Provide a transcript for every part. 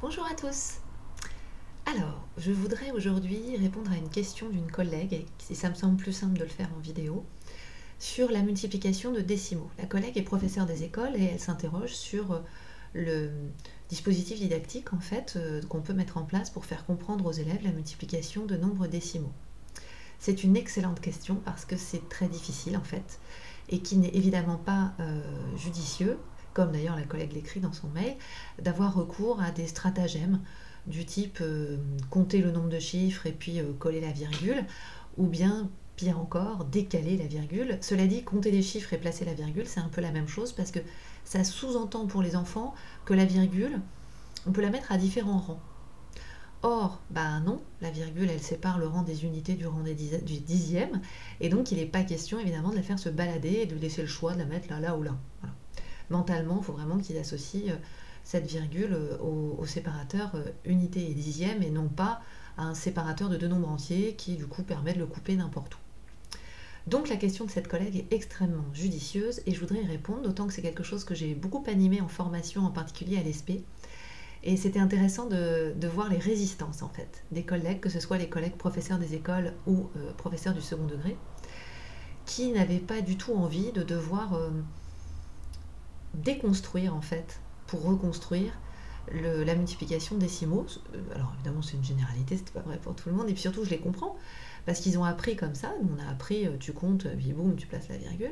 Bonjour à tous. Alors, je voudrais aujourd'hui répondre à une question d'une collègue, et ça me semble plus simple de le faire en vidéo, sur la multiplication de décimaux. La collègue est professeure des écoles et elle s'interroge sur le dispositif didactique en fait qu'on peut mettre en place pour faire comprendre aux élèves la multiplication de nombres décimaux. C'est une excellente question parce que c'est très difficile en fait et qui n'est évidemment pas judicieux, comme d'ailleurs la collègue l'écrit dans son mail, d'avoir recours à des stratagèmes du type compter le nombre de chiffres et puis coller la virgule, ou bien pire encore, décaler la virgule. Cela dit, compter les chiffres et placer la virgule, c'est un peu la même chose parce que ça sous-entend pour les enfants que la virgule, on peut la mettre à différents rangs. Or, bah non, la virgule, elle sépare le rang des unités du rang du dixième, et donc il n'est pas question évidemment de la faire se balader et de laisser le choix de la mettre là, là ou là. Voilà. Mentalement, il faut vraiment qu'ils associent cette virgule au séparateur unité et dixième, et non pas à un séparateur de deux nombres entiers qui du coup permet de le couper n'importe où. Donc la question de cette collègue est extrêmement judicieuse et je voudrais y répondre, d'autant que c'est quelque chose que j'ai beaucoup animé en formation, en particulier à l'ESP. Et c'était intéressant de voir les résistances en fait des collègues, que ce soit les collègues professeurs des écoles ou professeurs du second degré, qui n'avaient pas du tout envie de devoir déconstruire en fait pour reconstruire la multiplication décimaux. Alors évidemment c'est une généralité, c'est pas vrai pour tout le monde, et puis surtout je les comprends, parce qu'ils ont appris comme ça, on a appris tu comptes, puis boum, tu places la virgule.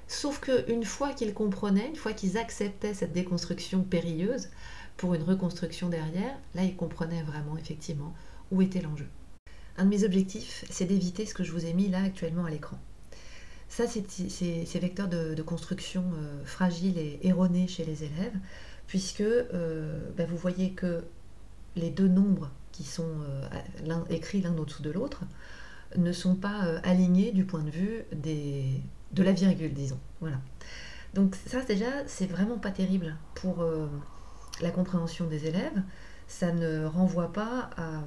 Sauf qu'une fois qu'ils comprenaient, une fois qu'ils acceptaient cette déconstruction périlleuse, pour une reconstruction derrière, là ils comprenaient vraiment effectivement où était l'enjeu. Un de mes objectifs, c'est d'éviter ce que je vous ai mis là actuellement à l'écran. Ça, c'est ces vecteurs de construction fragiles et erronés chez les élèves, puisque vous voyez que les deux nombres qui sont écrits l'un au-dessous de l'autre ne sont pas alignés du point de vue de la virgule, disons. Voilà. Donc ça, déjà, c'est vraiment pas terrible pour la compréhension des élèves. Ça ne renvoie pas à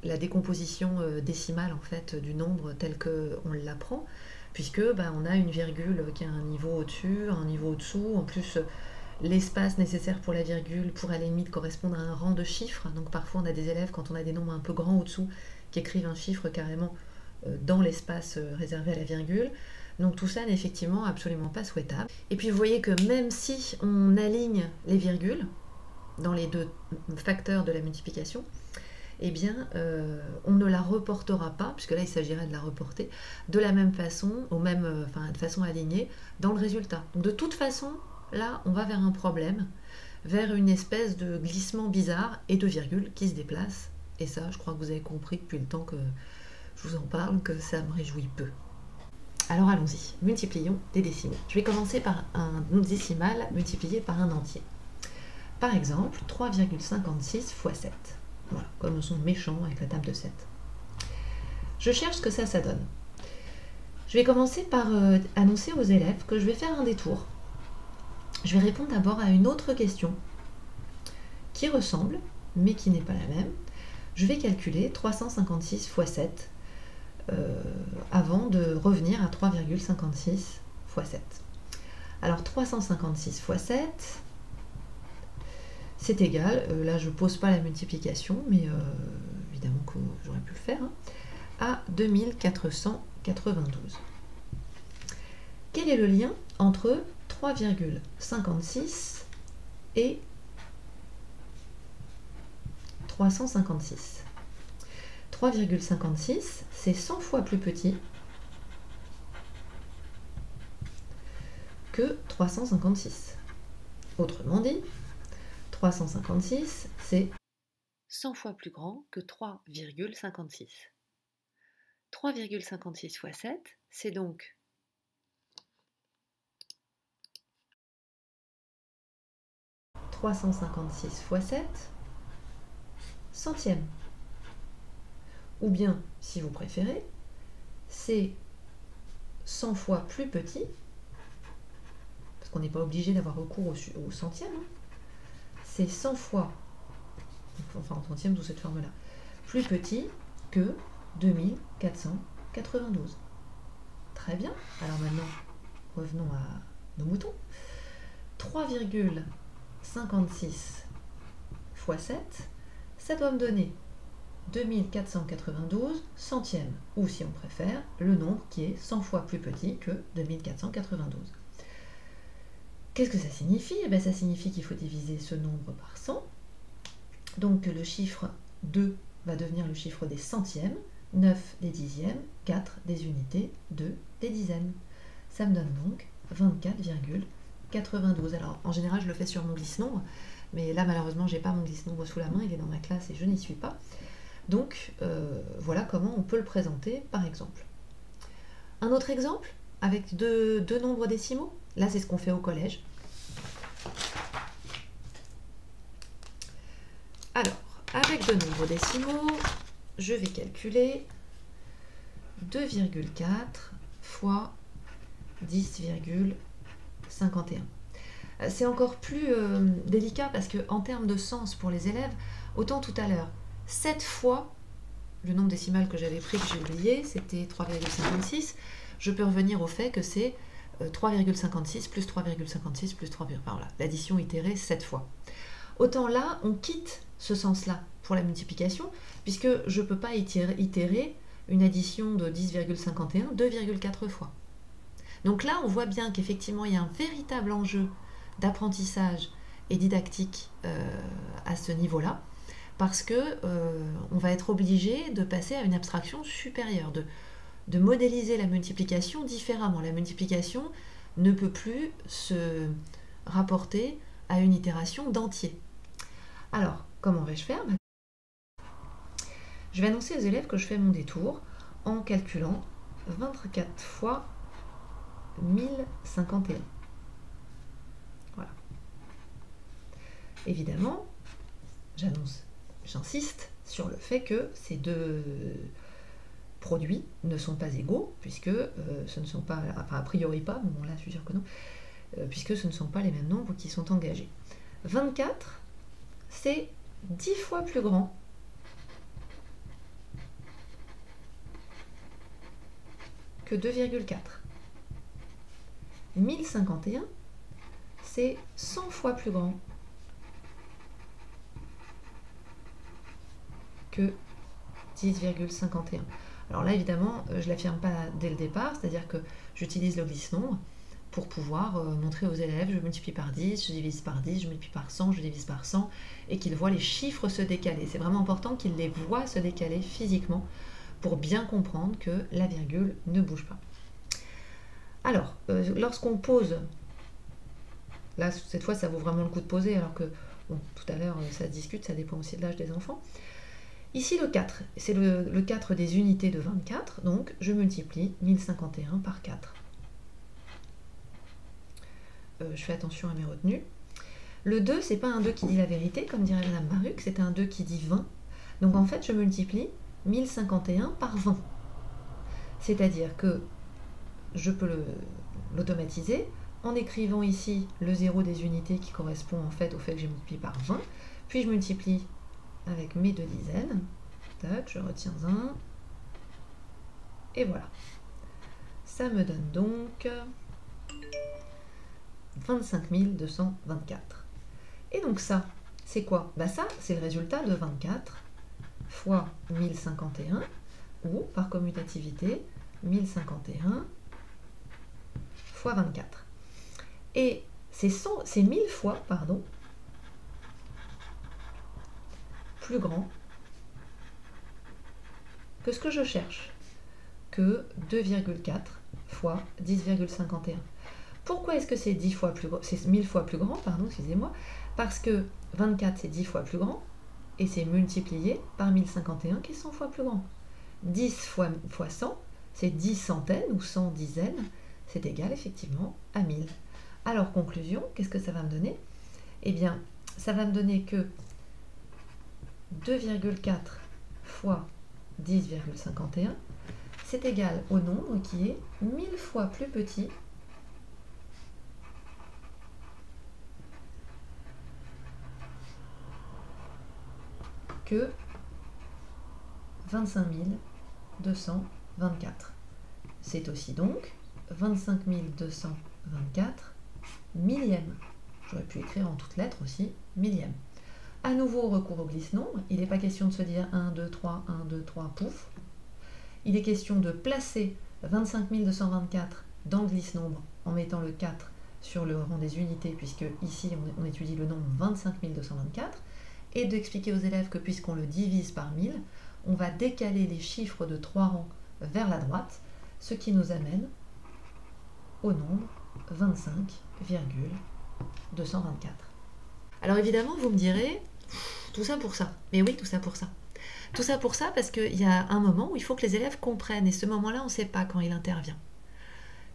la décomposition décimale en fait du nombre tel qu'on l'apprend, puisque on a une virgule qui a un niveau au-dessus, un niveau au-dessous. En plus, l'espace nécessaire pour la virgule pourrait à la limite correspondre à un rang de chiffres. Donc parfois on a des élèves, quand on a des nombres un peu grands au-dessous, qui écrivent un chiffre carrément dans l'espace réservé à la virgule. Donc tout ça n'est effectivement absolument pas souhaitable. Et puis vous voyez que même si on aligne les virgules dans les deux facteurs de la multiplication, eh bien on ne la reportera pas, puisque là il s'agirait de la reporter, de la même façon, de façon alignée dans le résultat. Donc de toute façon, là on va vers un problème, vers une espèce de glissement bizarre et de virgule qui se déplace. Et ça, je crois que vous avez compris depuis le temps que je vous en parle, que ça me réjouit peu. Alors allons-y, multiplions des décimaux. Je vais commencer par un décimal multiplié par un entier. Par exemple, 3,56 x 7. Voilà, comme ils sont méchants avec la table de 7. Je cherche ce que ça donne. Je vais commencer par annoncer aux élèves que je vais faire un détour. Je vais répondre d'abord à une autre question qui ressemble, mais qui n'est pas la même. Je vais calculer 356 x 7 avant de revenir à 3,56 x 7. Alors 356 x 7, c'est égal, là je ne pose pas la multiplication, mais évidemment que j'aurais pu le faire, à 2492. Quel est le lien entre 3,56 et 356 ? 3,56, c'est 100 fois plus petit que 356. Autrement dit, 356, c'est 100 fois plus grand que 3,56. 3,56 x 7, c'est donc 356 x 7 centièmes. Ou bien, si vous préférez, c'est 100 fois plus petit, parce qu'on n'est pas obligé d'avoir recours au centième, c'est 100 fois, enfin en centième sous cette forme-là, plus petit que 2492. Très bien, alors maintenant, revenons à nos moutons. 3,56 x fois 7, ça doit me donner 2492 centièmes, ou si on préfère, le nombre qui est 100 fois plus petit que 2492. Qu'est-ce que ça signifie? Eh bien, ça signifie qu'il faut diviser ce nombre par 100, donc le chiffre 2 va devenir le chiffre des centièmes, 9 des dixièmes, 4 des unités, 2 des dizaines. Ça me donne donc 24,92. Alors en général je le fais sur mon glisse-nombre, mais là malheureusement j'ai pas mon glisse-nombre sous la main, il est dans ma classe et je n'y suis pas. Donc voilà comment on peut le présenter par exemple. Un autre exemple avec deux nombres décimaux, là c'est ce qu'on fait au collège. Alors, avec deux nombres décimaux, je vais calculer 2,4 fois 10,51. C'est encore plus délicat parce qu'en termes de sens pour les élèves, autant tout à l'heure, 7 fois, le nombre décimal que j'avais pris, que j'ai oublié, c'était 3,56, je peux revenir au fait que c'est 3,56 plus 3,56 plus 3, enfin voilà, l'addition itérée 7 fois. Autant là, on quitte ce sens-là pour la multiplication, puisque je ne peux pas itérer une addition de 10,51 2,4 fois. Donc là, on voit bien qu'effectivement, il y a un véritable enjeu d'apprentissage et didactique à ce niveau-là, parce que on va être obligé de passer à une abstraction supérieure, de modéliser la multiplication différemment. La multiplication ne peut plus se rapporter à une itération d'entier. Alors, comment vais-je faire? Je vais annoncer aux élèves que je fais mon détour en calculant 24 fois 1051. Voilà. Évidemment, j'insiste sur le fait que ces deux produits ne sont pas égaux, puisque ce ne sont pas, enfin a priori pas, bon là je suis sûre que non, puisque ce ne sont pas les mêmes nombres qui sont engagés. 24, c'est 10 fois plus grand que 2,4. 1051, c'est 100 fois plus grand que 10,51. Alors là, évidemment, je ne l'affirme pas dès le départ, c'est-à-dire que j'utilise le glisse-nombre pour pouvoir montrer aux élèves, je multiplie par 10, je divise par 10, je multiplie par 100, je divise par 100, et qu'ils voient les chiffres se décaler. C'est vraiment important qu'ils les voient se décaler physiquement pour bien comprendre que la virgule ne bouge pas. Alors, lorsqu'on pose, là cette fois ça vaut vraiment le coup de poser, alors que bon, tout à l'heure ça se discute, ça dépend aussi de l'âge des enfants. Ici le 4, c'est le 4 des unités de 24, donc je multiplie 1051 par 4. Je fais attention à mes retenues. Le 2, c'est pas un 2 qui dit la vérité, comme dirait Madame Maruc, c'est un 2 qui dit 20. Donc en fait, je multiplie 1051 par 20. C'est-à-dire que je peux l'automatiser en écrivant ici le 0 des unités qui correspond en fait au fait que j'ai multiplié par 20. Puis je multiplie avec mes deux dizaines. Tac, je retiens 1. Et voilà. Ça me donne donc 25 224. Et donc ça, c'est quoi? Bah ça, c'est le résultat de 24 fois 1051, ou par commutativité, 1051 fois 24. Et c'est 1000 fois, pardon, plus grand que ce que je cherche, que 2,4 fois 10,51. Pourquoi est-ce que c'est 10 fois plus grand, c'est 1000 fois plus grand, pardon, excusez-moi, parce que 24 c'est 10 fois plus grand, et c'est multiplié par 1051 qui est 100 fois plus grand. 10 fois 100, c'est 10 centaines ou 100 dizaines, c'est égal effectivement à 1000. Alors conclusion, qu'est-ce que ça va me donner? Eh bien, ça va me donner que 2,4 fois 10,51, c'est égal au nombre qui est 1000 fois plus petit que 25 224. C'est aussi donc 25 224 millièmes. J'aurais pu écrire en toutes lettres aussi millième. À nouveau, recours au glisse-nombre. Il n'est pas question de se dire 1, 2, 3, 1, 2, 3, pouf. Il est question de placer 25 224 dans le glisse-nombre en mettant le 4 sur le rang des unités, puisque ici on étudie le nombre 25 224, et d'expliquer aux élèves que puisqu'on le divise par 1000, on va décaler les chiffres de 3 rangs vers la droite, ce qui nous amène au nombre 25,224. Alors évidemment, vous me direz, tout ça pour ça. Mais oui, tout ça pour ça. Tout ça pour ça parce qu'il y a un moment où il faut que les élèves comprennent, et ce moment-là, on ne sait pas quand il intervient.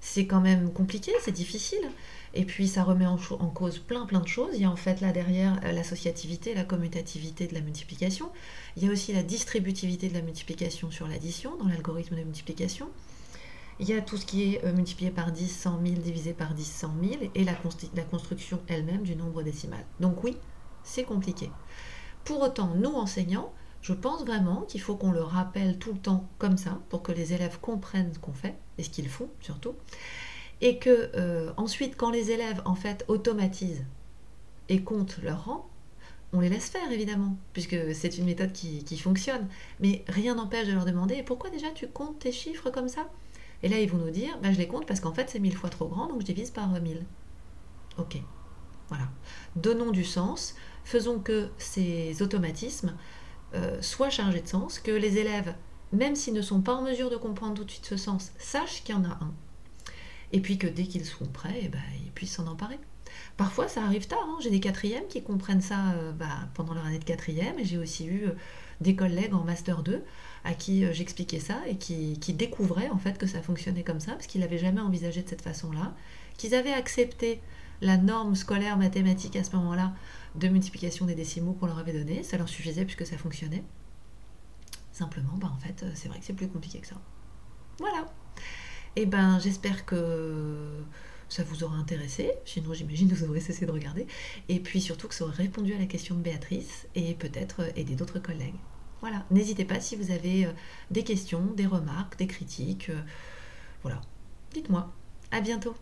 C'est quand même compliqué, c'est difficile, et puis ça remet en cause plein de choses. Il y a en fait là derrière l'associativité, la commutativité de la multiplication. Il y a aussi la distributivité de la multiplication sur l'addition, dans l'algorithme de multiplication. Il y a tout ce qui est multiplié par 10, 100 000, divisé par 10, 100 000, et la construction elle-même du nombre décimal. Donc oui, c'est compliqué. Pour autant, nous enseignants, je pense vraiment qu'il faut qu'on le rappelle tout le temps comme ça, pour que les élèves comprennent ce qu'on fait, et ce qu'ils font surtout, et que ensuite, quand les élèves en fait automatisent et comptent leur rang, on les laisse faire évidemment, puisque c'est une méthode qui fonctionne, mais rien n'empêche de leur demander « Pourquoi déjà tu comptes tes chiffres comme ça ?» Et là, ils vont nous dire « Je les compte parce qu'en fait, c'est 1000 fois trop grand, donc je divise par 1000. » Ok, voilà. Donnons du sens, faisons que ces automatismes soient chargés de sens, que les élèves, même s'ils ne sont pas en mesure de comprendre tout de suite ce sens, sachent qu'il y en a un. Et puis que dès qu'ils seront prêts, ils puissent s'en emparer. Parfois, ça arrive tard. J'ai des quatrièmes qui comprennent ça pendant leur année de quatrième. Et j'ai aussi eu des collègues en Master 2 à qui j'expliquais ça et qui découvraient en fait que ça fonctionnait comme ça, parce qu'ils n'avaient jamais envisagé de cette façon-là, qu'ils avaient accepté la norme scolaire mathématique à ce moment-là de multiplication des décimaux qu'on leur avait donné. Ça leur suffisait puisque ça fonctionnait. Simplement, en fait, c'est vrai que c'est plus compliqué que ça. Voilà. Et j'espère que ça vous aura intéressé, sinon j'imagine que vous aurez cessé de regarder, et puis surtout que ça aurait répondu à la question de Béatrice, et peut-être aider d'autres collègues. Voilà, n'hésitez pas si vous avez des questions, des remarques, des critiques, voilà, dites-moi. À bientôt.